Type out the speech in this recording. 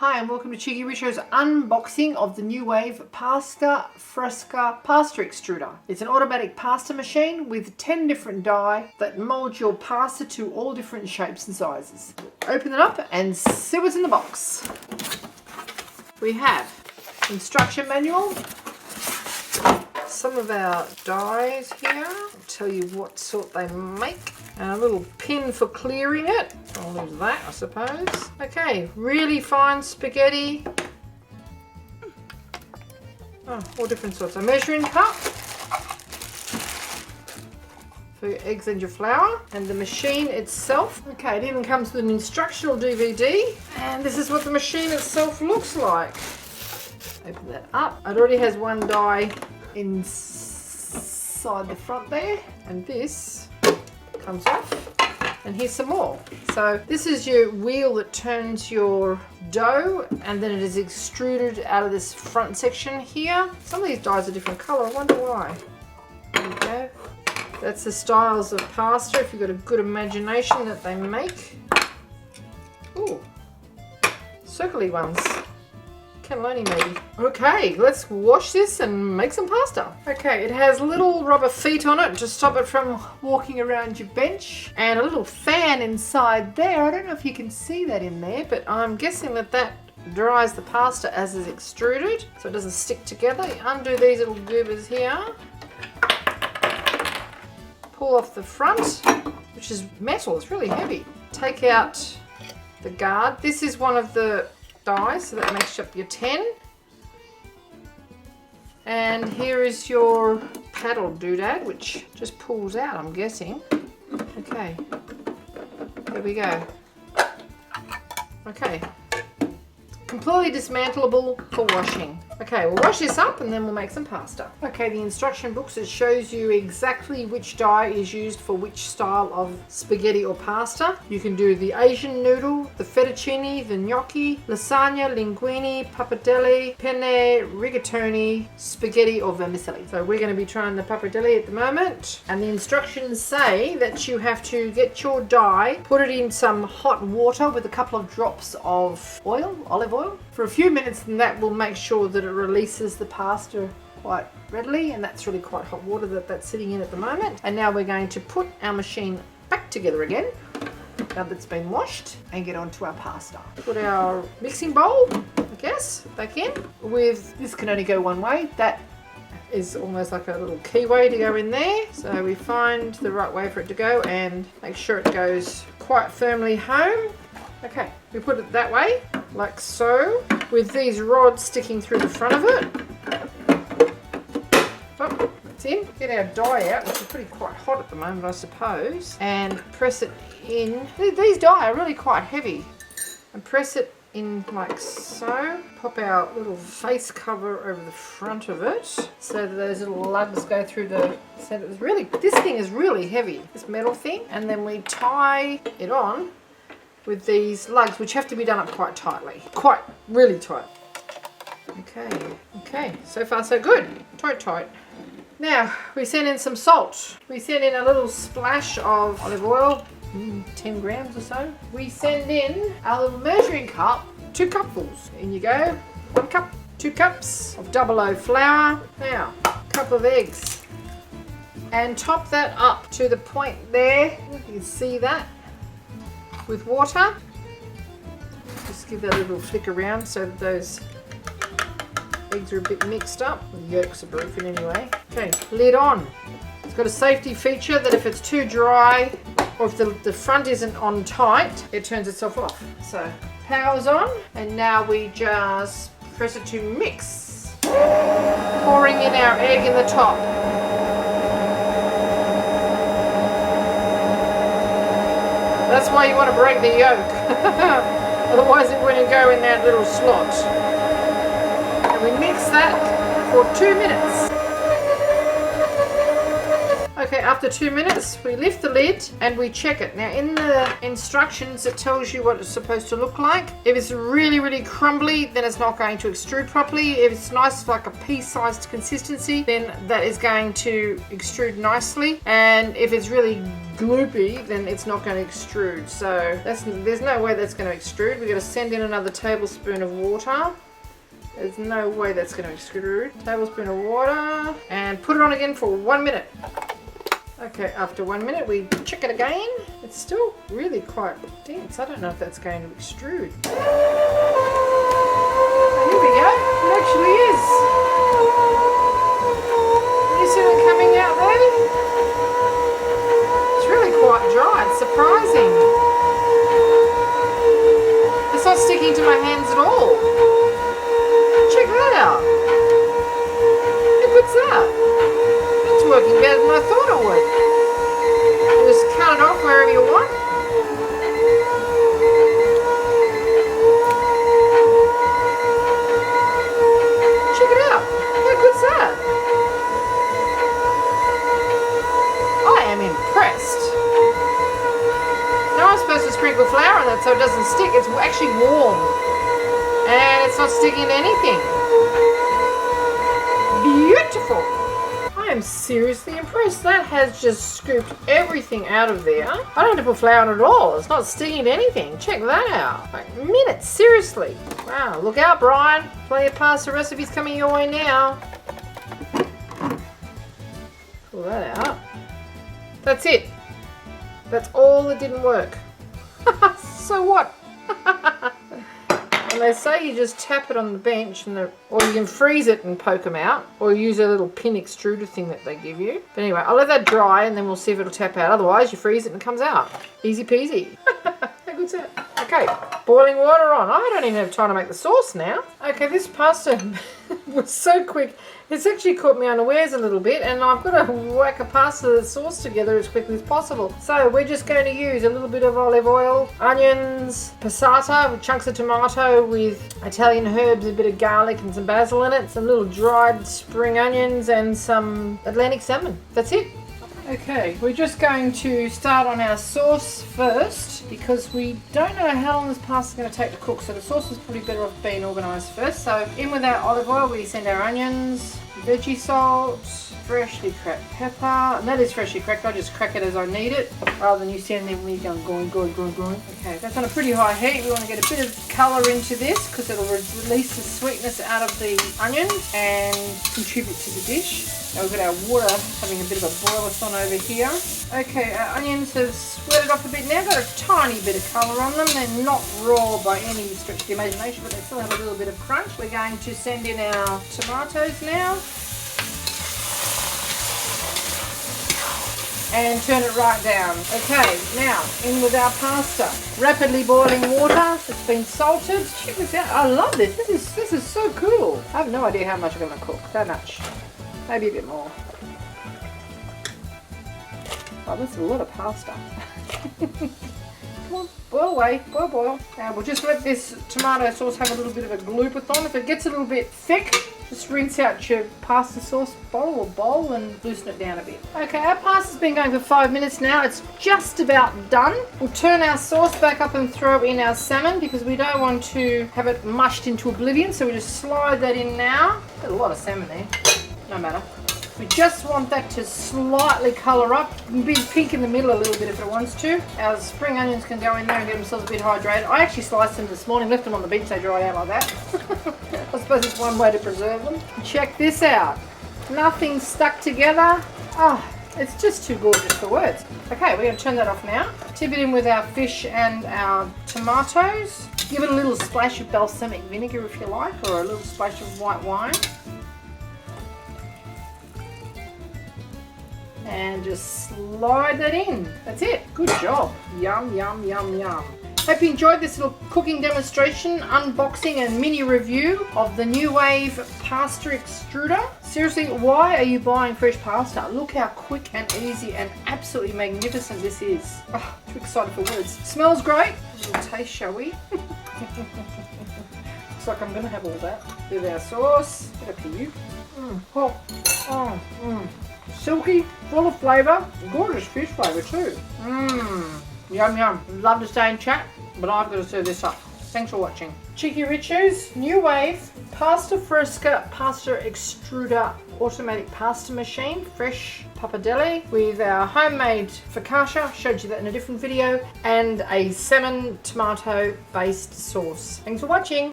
Hi and welcome to cheekyricho's unboxing of the Newwave Pasta Fresca pasta extruder. It's an automatic pasta machine with 10 different die that mold your pasta to all different shapes and sizes. Open it up and see what's in the box. We have instruction manual, some of our dies here, I'll tell you what sort they make, and a little pin for clearing it. I'll leave that, I suppose. Okay, really fine spaghetti. Oh, all different sorts. A measuring cup for your eggs and your flour, and the machine itself. Okay, it even comes with an instructional DVD, and this is what the machine itself looks like. Open that up. It already has one die inside the front there, and this comes off. And here's some more. So this is your wheel that turns your dough, and then it is extruded out of this front section here. Some of these dies are different colour, I wonder why. There you go. That's the styles of pasta, if you've got a good imagination, that they make. Ooh, circly ones. Cannelloni maybe. Okay, let's wash this and make some pasta. Okay, it has little rubber feet on it to stop it from walking around your bench, and a little fan inside there. I don't know if you can see that in there, but I'm guessing that that dries the pasta as it's extruded so it doesn't stick together. You undo these little goobers here, pull off the front, which is metal, it's really heavy. Take out the guard. This is one of the dies, so that makes up your 10. And here is your paddle doodad, which just pulls out, I'm guessing. Okay, there we go. Okay, completely dismantleable for washing. Okay, we'll wash this up and then we'll make some pasta. Okay, the instruction books, it shows you exactly which die is used for which style of spaghetti or pasta. You can do the Asian noodle, the fettuccine, the gnocchi, lasagna, linguine, pappardelle, penne, rigatoni, spaghetti or vermicelli. So we're going to be trying the pappardelle at the moment. And the instructions say that you have to get your die, put it in some hot water with a couple of drops of oil, olive oil, for a few minutes, and that will make sure that it releases the pasta quite readily, and that's really quite hot water that's sitting in at the moment. And now we're going to put our machine back together again, now that it's been washed, and get onto our pasta. Put our mixing bowl, I guess, back in. With this can only go one way. That is almost like a little keyway to go in there. So we find the right way for it to go and make sure it goes quite firmly home. Okay, we put it that way, like so, with these rods sticking through the front of it. Oh, it's in. Get our die out, which is pretty quite hot at the moment, I suppose, and press it in. These die are really quite heavy. And press it in like so. Pop our little face cover over the front of it so that those little lugs go through the center. This thing is really heavy, this metal thing. And then we tie it on with these lugs, which have to be done up quite tightly. Really tight. Okay, so far so good. Tight. Now, we send in some salt. We send in a little splash of olive oil, 10 grams or so. We send in our little measuring cup, 2 cupfuls. In you go. 1 cup, 2 cups of 00 flour. Now, a cup of eggs. And top that up to the point there. You can see that. With water. Just give that a little flick around so that those eggs are a bit mixed up. The yolks are broken anyway. Okay, lid on. It's got a safety feature that if it's too dry or if the front isn't on tight, it turns itself off. So power's on, and now we just press it to mix. Pouring in our egg in the top. That's why you want to break the yolk, otherwise it wouldn't go in that little slot. And we mix that for 2 minutes. Okay, after 2 minutes, we lift the lid and we check it. Now, in the instructions, it tells you what it's supposed to look like. If it's really, really crumbly, then it's not going to extrude properly. If it's nice, like a pea-sized consistency, then that is going to extrude nicely. And if it's really gloopy, then it's not going to extrude. So there's no way that's going to extrude. We're going to send in another tablespoon of water. There's no way that's going to extrude. Tablespoon of water and put it on again for 1 minute. Okay, after 1 minute we check it again. It's still really quite dense. I don't know if that's going to extrude. Oh, here we go. It actually is. Can you see it coming out there? It's really quite dry. It's surprising. It's not sticking to my hands at all. Check that out. How good's that? It's working better than I thought it would. Just cut it off wherever you want. Check it out. How good's that? I am impressed. Now I'm supposed to sprinkle flour on that so it doesn't stick. It's actually warm. And it's not sticking to anything. Beautiful. I am seriously impressed. That has just scooped everything out of there. I don't have to put flour on it at all. It's not sticking to anything. Check that out. Like minutes, seriously. Wow, look out, Brian. Plenty of pasta recipes coming your way now. Pull that out. That's it. That's all that didn't work. So what? And they say you just tap it on the bench, or you can freeze it and poke them out, or use a little pin extruder thing that they give you. But anyway, I'll let that dry and then we'll see if it'll tap out. Otherwise, you freeze it and it comes out. Easy peasy. How good's that? Okay, boiling water on. I don't even have time to make the sauce now. Okay, this pasta was so quick. It's actually caught me unawares a little bit, and I've got to whack a pasta sauce together as quickly as possible. So we're just going to use a little bit of olive oil, onions, passata with chunks of tomato with Italian herbs, a bit of garlic and some basil in it, some little dried spring onions and some Atlantic salmon. That's it. Okay, we're just going to start on our sauce first because we don't know how long this pasta is going to take to cook, so the sauce is probably better off being organised first. So in with our olive oil, we send our onions, veggie salt, freshly cracked pepper, and that is freshly cracked. I just crack it as I need it rather than you stand there with me going. Okay, that's on a pretty high heat. We want to get a bit of colour into this because it'll release the sweetness out of the onions and contribute to the dish. Now we've got our water having a bit of a boil-a-thon over here. Okay, our onions have sweated off a bit now. Got a tiny bit of colour on them. They're not raw by any stretch of the imagination, but they still have a little bit of crunch. We're going to send in our tomatoes now. And turn it right down. Okay, now in with our pasta. Rapidly boiling water. It's been salted. Check this out. I love this. This is so cool. I have no idea how much I'm going to cook. That much. Maybe a bit more. Oh, this is a lot of pasta. Come on, boil away, boil. Now we'll just let this tomato sauce have a little bit of a gloop-a-thon. If it gets a little bit thick, just rinse out your pasta sauce bowl and loosen it down a bit. Okay, our pasta's been going for 5 minutes now. It's just about done. We'll turn our sauce back up and throw in our salmon because we don't want to have it mushed into oblivion. So we just slide that in now. Got a lot of salmon there. No matter. We just want that to slightly colour up. It can be pink in the middle a little bit if it wants to. Our spring onions can go in there and get themselves a bit hydrated. I actually sliced them this morning, left them on the beach, they dried out like that. I suppose it's one way to preserve them. Check this out. Nothing stuck together. Oh, it's just too gorgeous for words. Okay, we're going to turn that off now. Tip it in with our fish and our tomatoes. Give it a little splash of balsamic vinegar if you like, or a little splash of white wine. And just slide that in. That's it. Good job. Yum, yum, yum, yum. Hope you enjoyed this little cooking demonstration, unboxing and mini review of the Newwave Pasta Extruder. Seriously, why are you buying fresh pasta? Look how quick and easy and absolutely magnificent this is. Oh, too excited for words. Smells great. A little taste, shall we? Looks like I'm going to have all that. With our sauce. Bit of cube. Silky, full of flavour, gorgeous fish flavour too. Yum yum. Love to stay and chat, but I've got to serve this up. Thanks for watching. Cheekyricho's Newwave Pasta Fresca Pasta Extruder Automatic Pasta Machine, fresh pappardelle with our homemade focaccia, showed you that in a different video, and a salmon tomato based sauce. Thanks for watching.